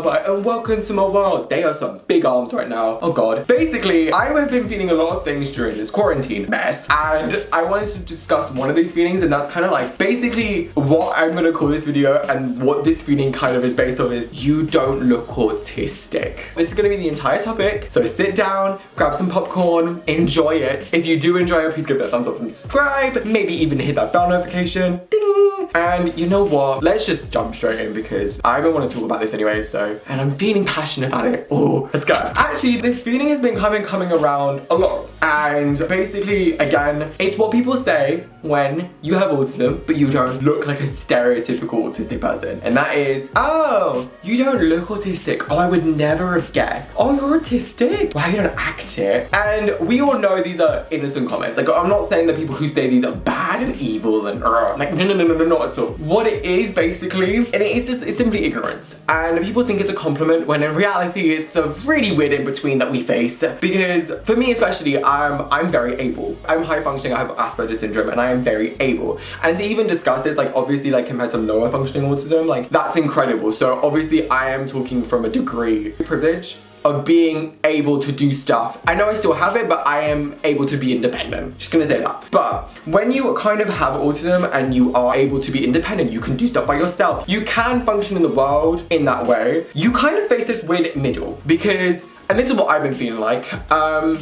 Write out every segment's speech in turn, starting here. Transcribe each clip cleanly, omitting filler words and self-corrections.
Styleboy and welcome to my world. They are some big arms right now. Oh god. Basically, I have been feeling a lot of things during this quarantine mess, and I wanted to discuss one of these feelings, and that's kind of like basically what I'm gonna call this video, and what this feeling kind of is based on is you don't look autistic. This is gonna be the entire topic, so sit down, grab some popcorn, enjoy it. If you do enjoy it, please give that a thumbs up and subscribe, maybe even hit that bell notification, ding! And you know what, let's just jump straight in because I don't want to talk about this anyway, and I'm feeling passionate about it. Oh, let's go. Actually, this feeling has been coming around a lot, and basically, again, it's what people say when you have autism, but you don't look like a stereotypical autistic person, and that is, oh, you don't look autistic. Oh, I would never have guessed. Oh, you're autistic? Wow, you don't act it. And we all know these are innocent comments. Like, I'm not saying that people who say these are bad and evil and like, no, not at all. What it is basically, and it's simply ignorance. And people think it's a compliment when in reality it's a really weird in between that we face. Because for me especially, I'm very able. I'm high functioning, I have Aspergers Syndrome, and I am very able. And to even discuss this, like obviously like compared to lower functioning autism, like that's incredible. So obviously I am talking from a degree of privilege of being able to do stuff. I know I still have it, but I am able to be independent. Just gonna say that. But when you kind of have autism and you are able to be independent, you can do stuff by yourself. You can function in the world in that way. You kind of face this weird middle because, and this is what I've been feeling like,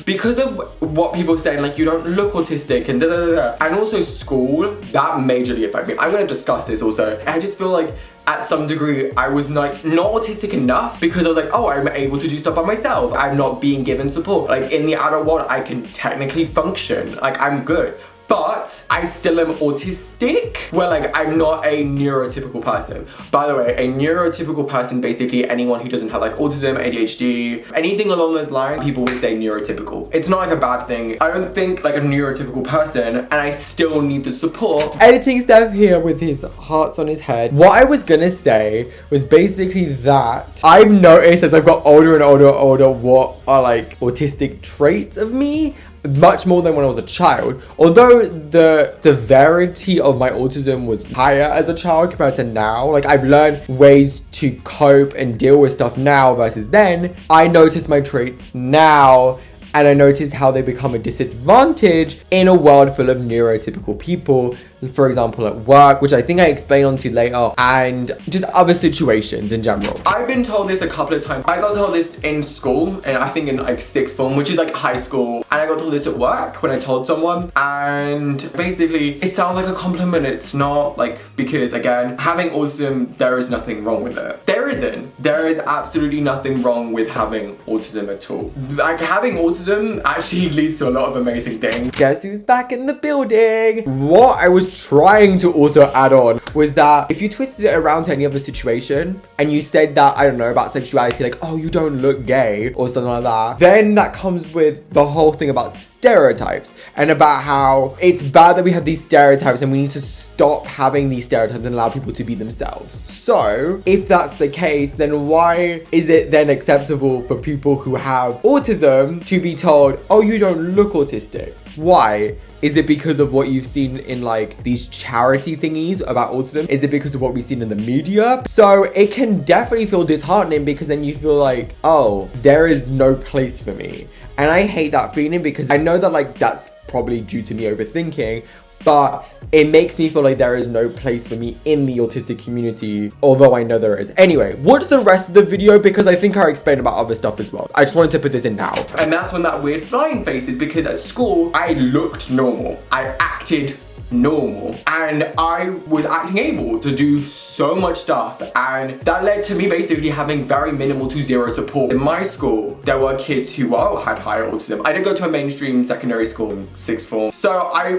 because of what people are saying, like you don't look autistic and and also school, that majorly affected me. I'm gonna discuss this also. I just feel like at some degree, I was like not autistic enough because I was like, oh, I'm able to do stuff by myself. I'm not being given support. Like in the adult world, I can technically function. Like I'm good. But I still am autistic, where like I'm not a neurotypical person. By the way, a neurotypical person, basically anyone who doesn't have like autism, ADHD, anything along those lines, people would say neurotypical. It's not like a bad thing. I don't think like a neurotypical person, and I still need the support. Editing Steph here with his hearts on his head. What I was gonna say was basically that I've noticed as I've got older and older what are like autistic traits of me. Much more than when I was a child. Although the severity of my autism was higher as a child compared to now, like I've learned ways to cope and deal with stuff now versus then, I notice my traits now, and I notice how they become a disadvantage in a world full of neurotypical people. For example, at work, which I think I explain on to later, and just other situations in general. I've been told this a couple of times. I got told this in school, and I think in like sixth form, which is like high school. And I got told this at work when I told someone. And basically, it sounds like a compliment. It's not, like, because again, having autism, there is nothing wrong with it. There isn't. There is absolutely nothing wrong with having autism at all. Like having autism actually leads to a lot of amazing things. Guess who's back in the building? What I was trying to also add on was that if you twisted it around to any other situation and you said that, I don't know, about sexuality, like, oh, you don't look gay or something like that, then that comes with the whole thing about stereotypes and about how it's bad that we have these stereotypes and we need to stop having these stereotypes and allow people to be themselves. So if that's the case, then why is it then acceptable for people who have autism to be told, oh, you don't look autistic? Why? Is it because of what you've seen in like these charity thingies about autism? Is it because of what we've seen in the media? So it can definitely feel disheartening because then you feel like, oh, there is no place for me. And I hate that feeling because I know that like that's probably due to me overthinking, but it makes me feel like there is no place for me in the autistic community, although I know there is. Anyway, watch the rest of the video because I think I explained about other stuff as well. I just wanted to put this in now. And that's when that weird flying face is, because at school, I looked normal. I acted normal, and I was acting able to do so much stuff, and that led to me basically having very minimal to zero support. In my school, there were kids who had higher autism. I did go to a mainstream secondary school in sixth form, so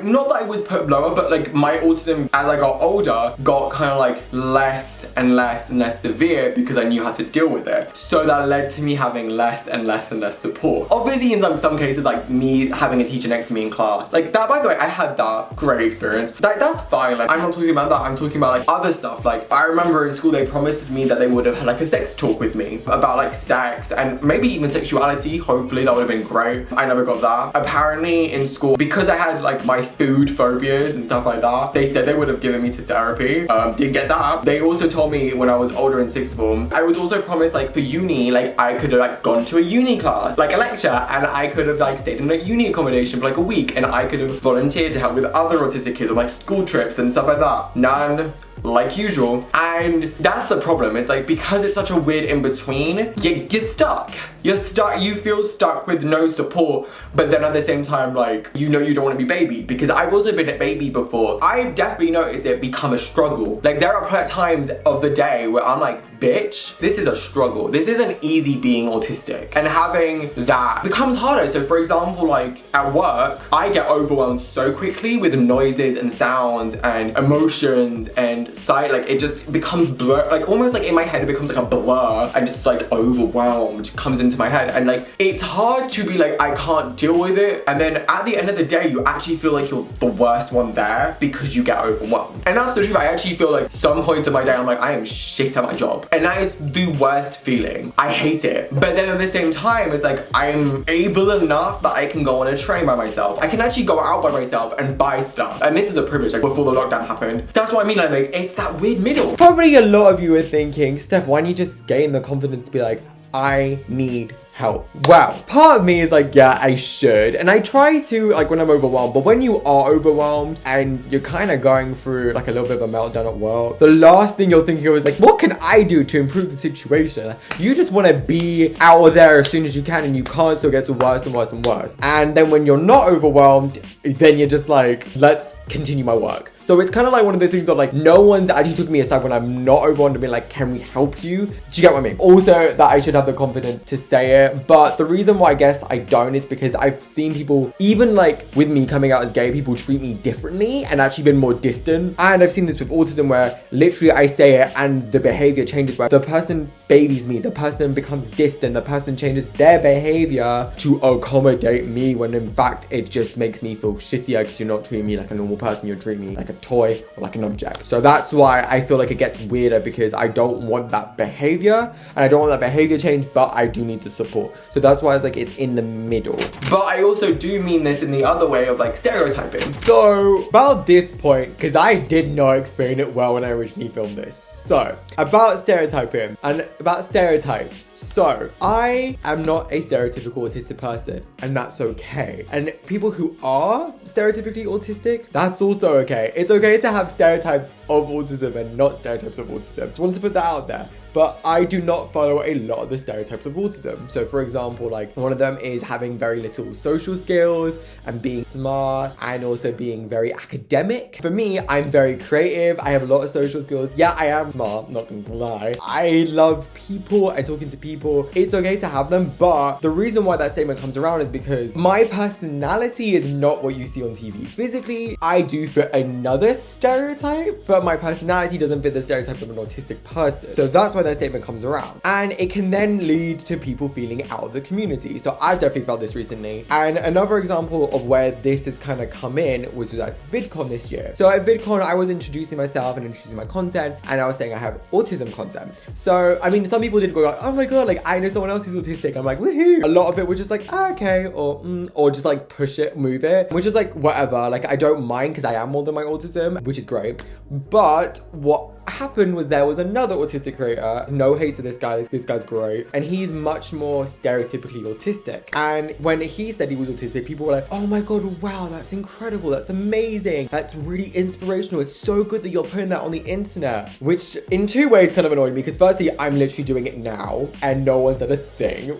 not that I was put lower, but like my autism as I got older got kind of like less and less and less severe because I knew how to deal with it. So that led to me having less and less and less support. Obviously in some cases, like me having a teacher next to me in class, like that, by the way, I had that great experience experience. Like, that's fine. Like, I'm not talking about that. I'm talking about like other stuff. Like, I remember in school they promised me that they would have had like a sex talk with me about like sex and maybe even sexuality. Hopefully that would have been great. I never got that. Apparently in school, because I had like my food phobias and stuff like that, they said they would have given me to therapy. Didn't get that. They also told me when I was older in sixth form, I was also promised like for uni, like I could have like gone to a uni class, like a lecture, and I could have like stayed in a uni accommodation for like a week, and I could have volunteered to help with other autistic kids on like school trips and stuff like that. None. Like usual. And that's the problem. It's like, because it's such a weird in-between, you're stuck. You're stuck. You feel stuck with no support, but then at the same time, like, you know you don't want to be babied, because I've also been a baby before. I've definitely noticed it become a struggle. Like, there are times of the day where I'm like, bitch, this is a struggle. This isn't easy being autistic. And having that becomes harder. So for example, like at work, I get overwhelmed so quickly with noises and sounds and emotions and sight. Like, it just becomes blur, like almost like in my head it becomes like a blur, and just like overwhelmed comes into my head, and like it's hard to be like, I can't deal with it, and then at the end of the day you actually feel like you're the worst one there because you get overwhelmed. And that's the truth. I actually feel like some points of my day I'm like, I am shit at my job, and that is the worst feeling. I hate it. But then at the same time, it's like I'm able enough that I can go on a train by myself. I can actually go out by myself and buy stuff, and this is a privilege. Like, before the lockdown happened, that's what I mean. Like it's that weird middle. Probably a lot of you are thinking, Steph, why don't you just gain the confidence to be like, I need help? Well, part of me is like, yeah, I should. And I try to, like, when I'm overwhelmed. But when you are overwhelmed and you're kind of going through like a little bit of a meltdown at work, the last thing you're thinking of is like, what can I do to improve the situation? You just want to be out of there as soon as you can, and you can't, so it gets worse and worse and worse. And then when you're not overwhelmed, then you're just like, let's continue my work. So it's kind of like one of those things of like, no one's actually took me aside when I'm not overwhelmed and being like, can we help you? Do you get what I mean? Also, that I should have the confidence to say it. But the reason why I guess I don't is because I've seen people, even like with me coming out as gay, people treat me differently and actually been more distant. And I've seen this with autism where literally I say it and the behavior changes, where the person babies me, the person becomes distant, the person changes their behavior to accommodate me, when in fact it just makes me feel shittier because you're not treating me like a normal person, you're treating me like a toy or like an object. So that's why I feel like it gets weirder, because I don't want that behavior and I don't want that behavior change, but I do need the support. So that's why it's like, it's in the middle. But I also do mean this in the other way of like stereotyping. So about this point, because I did not explain it well when I originally filmed this. So about stereotyping and about stereotypes. So I am not a stereotypical autistic person, and that's okay. And people who are stereotypically autistic, that's also okay. It's okay to have stereotypes of autism and not stereotypes of autism. Just wanted to put that out there. But I do not follow a lot of the stereotypes of autism. So for example, like one of them is having very little social skills and being smart, and also being very academic. For me, I'm very creative. I have a lot of social skills. Yeah, I am smart, not gonna lie. I love people and talking to people. It's okay to have them, but the reason why that statement comes around is because my personality is not what you see on TV. Physically, I do fit another stereotype, but my personality doesn't fit the stereotype of an autistic person. So that's why that statement comes around, and it can then lead to people feeling out of the community. So I've definitely felt this recently. And another example of where this has kind of come in was at VidCon this year. So at VidCon, I was introducing myself and introducing my content, and I was saying I have autism content. So I mean, some people did go like, oh my god, like I know someone else who's autistic. I'm like, woohoo. A lot of it was just like, ah, okay, or just like push it, move it, which is like whatever. Like I don't mind, because I am more than my autism, which is great. But what happened was there was another autistic creator, no hate to this guy, this guy's great, and he's much more stereotypically autistic. And when he said he was autistic, people were like, oh my god, wow, that's incredible, that's amazing, that's really inspirational, it's so good that you're putting that on the internet. Which in two ways kind of annoyed me, because firstly, I'm literally doing it now and no one said a thing.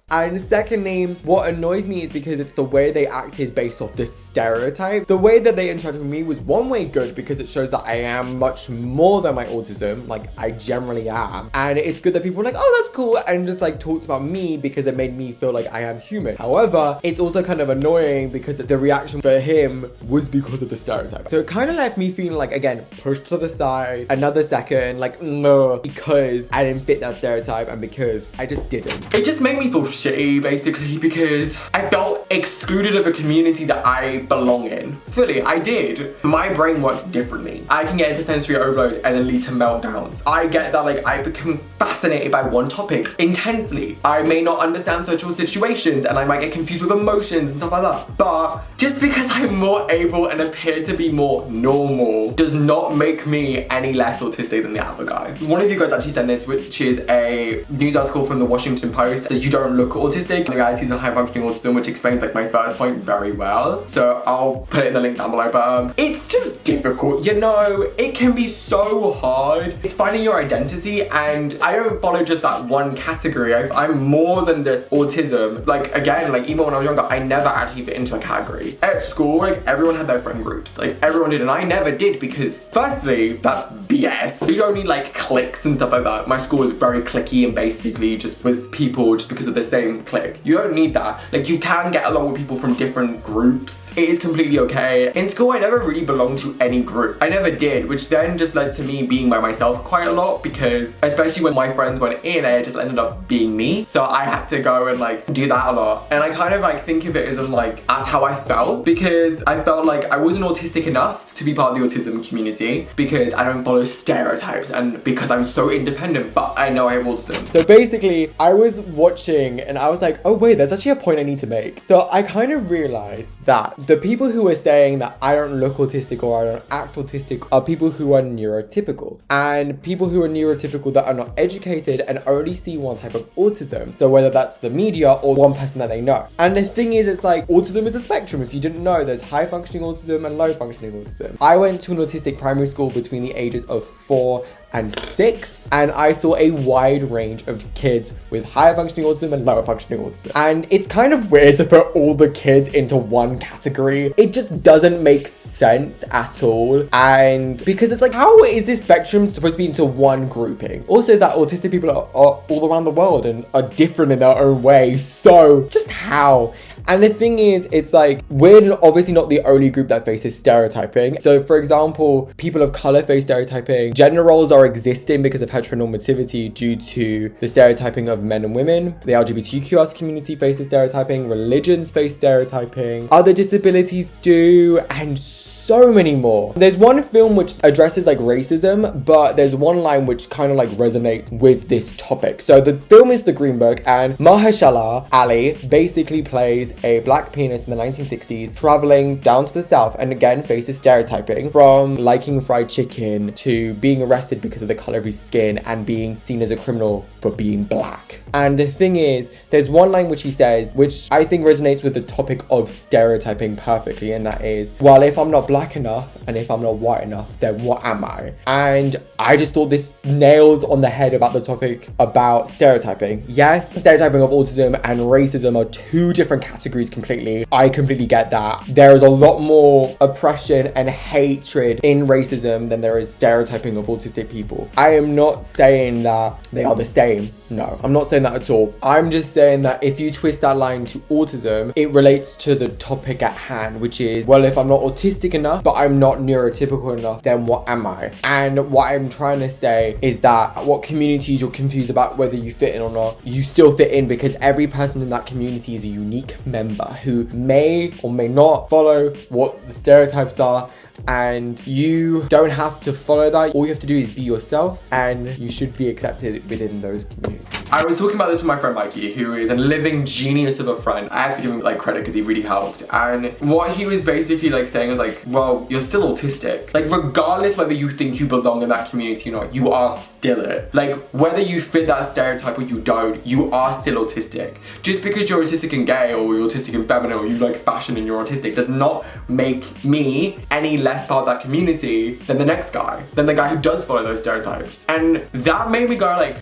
And secondly, what annoys me is because it's the way they acted based off this stereotype. The way that they interacted with me was one way good, because it shows that I am much more than my autism, like I generally am. And it's good that people were like, oh, that's cool, and just like talked about me because it made me feel like I am human. However, it's also kind of annoying because the reaction for him was because of the stereotype. So it kind of left me feeling like, again, pushed to the side, another second, like, no, because I didn't fit that stereotype and because I just didn't. It just made me feel shitty basically because I felt excluded of a community that I belong in. Fully, I did. My brain works differently. I can get into sensory overload and then lead to meltdowns. I get that like I become fascinated by one topic intensely. I may not understand social situations and I might get confused with emotions and stuff like that. But just because I'm more able and appear to be more normal does not make me any less autistic than the other guy. One of you guys actually sent this, which is a news article from the Washington Post that you don't look autistic. The realities of high functioning autism, which explains like my first point very well. So I'll put it in the link down below. But it's just difficult, you know. It can be so hard. It's finding your identity, and I don't follow just that one category. I'm more than this autism. Like again, like even when I was younger, I never actually fit into a category. At school, like everyone had their friend groups. Like everyone did, and I never did because firstly, that's BS. You don't need like cliques and stuff like that. My school was very cliquey and basically just with people just because of the same clique. You don't need that. Like you can get along with people from different groups. It is completely okay. In school, I never really belonged to any group. I never did, which then just led to me being by myself quite a lot because especially when my friends went in, I just ended up being me. So I had to go and like do that a lot. And I kind of like think of it as like, as how I felt because I felt like I wasn't autistic enough to be part of the autism community because I don't follow stereotypes and because I'm so independent, but I know I have autism. So basically, I was watching and I was like, oh wait, there's actually a point I need to make. So I kind of realized that the people who are saying that I don't look autistic or I don't act autistic are people who are neurotypical. And people who are neurotypical that are not educated and only see one type of autism. So whether that's the media or one person that they know. And the thing is, it's like autism is a spectrum. If you didn't know, there's high functioning autism and low functioning autism. I went to an autistic primary school between the ages of 4 and 6, and I saw a wide range of kids with higher functioning autism and lower functioning autism. And it's kind of weird to put all the kids into one category. It just doesn't make sense at all. And because it's like, how is this spectrum supposed to be into one grouping? Also, that autistic people are all around the world and are different in their own way. So just how? And the thing is, it's like, we're obviously not the only group that faces stereotyping. So for example, people of color face stereotyping. Gender roles are existing because of heteronormativity due to the stereotyping of men and women. The LGBTQS community faces stereotyping. Religions face stereotyping. Other disabilities do, and so many more. There's one film which addresses like racism, but there's one line which kind of like resonates with this topic. So the film is The Green Book, and Mahershala Ali basically plays a black pianist in the 1960s traveling down to the south and again faces stereotyping from liking fried chicken to being arrested because of the color of his skin and being seen as a criminal for being black. And the thing is, there's one line which he says, which I think resonates with the topic of stereotyping perfectly, and that is, well, if I'm not black enough and if I'm not white enough, then what am I? And I just thought this nails on the head about the topic about stereotyping. Yes, stereotyping of autism and racism are two different categories completely. I completely get that. There is a lot more oppression and hatred in racism than there is stereotyping of autistic people. I am not saying that they are the same. No, I'm not saying that at all. I'm just saying that if you twist that line to autism, it relates to the topic at hand, which is, well, if I'm not autistic enough, but I'm not neurotypical enough, then what am I? And what I'm trying to say is that what communities you're confused about whether you fit in or not, you still fit in because every person in that community is a unique member who may or may not follow what the stereotypes are, and you don't have to follow that. All you have to do is be yourself, and you should be accepted within those communities. I was talking about this with my friend Mikey, who is a living genius of a friend. I have to give him like credit because he really helped. And what he was basically like saying was like, well, you're still autistic. Like regardless whether you think you belong in that community or not, you are still it. Like whether you fit that stereotype or you don't, you are still autistic. Just because you're autistic and gay or you're autistic and feminine or you like fashion and you're autistic does not make me any less part of that community than the next guy, than the guy who does follow those stereotypes. And that made me go like,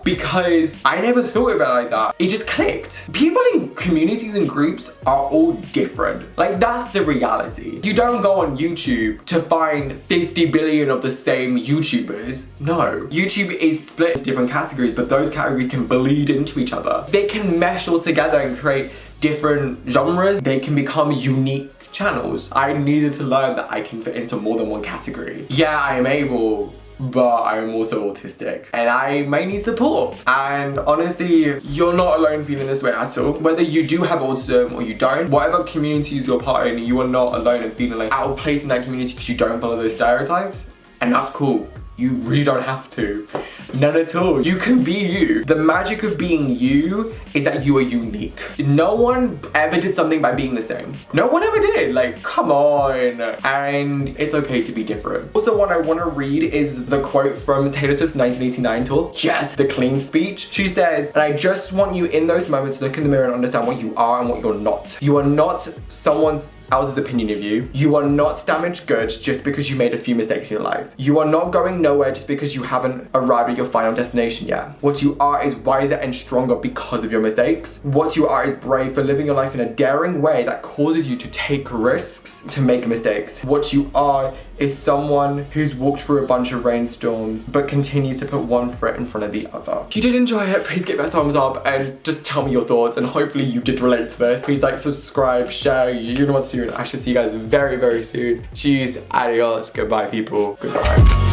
because I never thought of it like that. It just clicked. People in communities and groups are all different. Like that's the reality. You don't go on YouTube to find 50 billion of the same YouTubers. No. YouTube is split into different categories, but those categories can bleed into each other. They can mesh all together and create different genres. They can become unique channels. I needed to learn that I can fit into more than one category. Yeah, I am able but I'm also autistic and I may need support. And honestly, you're not alone feeling this way at all. Whether you do have autism or you don't, whatever communities you're part in, you are not alone in feeling like out of place in that community because you don't follow those stereotypes. And that's cool. You really don't have to. None at all. You can be you. The magic of being you is that you are unique. No one ever did something by being the same. No one ever did. Like, come on. And it's okay to be different. Also, what I want to read is the quote from Taylor Swift's 1989 tour. Yes, the clean speech. She says, and I just want you in those moments to look in the mirror and understand what you are and what you're not. You are not someone else's opinion of you. You are not damaged goods just because you made a few mistakes in your life. You are not going nowhere just because you haven't arrived at your final destination yet. What you are is wiser and stronger because of your mistakes. What you are is brave for living your life in a daring way that causes you to take risks, to make mistakes. What you are is someone who's walked through a bunch of rainstorms but continues to put one foot in front of the other. If you did enjoy it, please give it a thumbs up and just tell me your thoughts, and hopefully you did relate to this. Please like, subscribe, share, you know what to do, and I shall see you guys very, very soon. Cheers, adios, goodbye people, goodbye.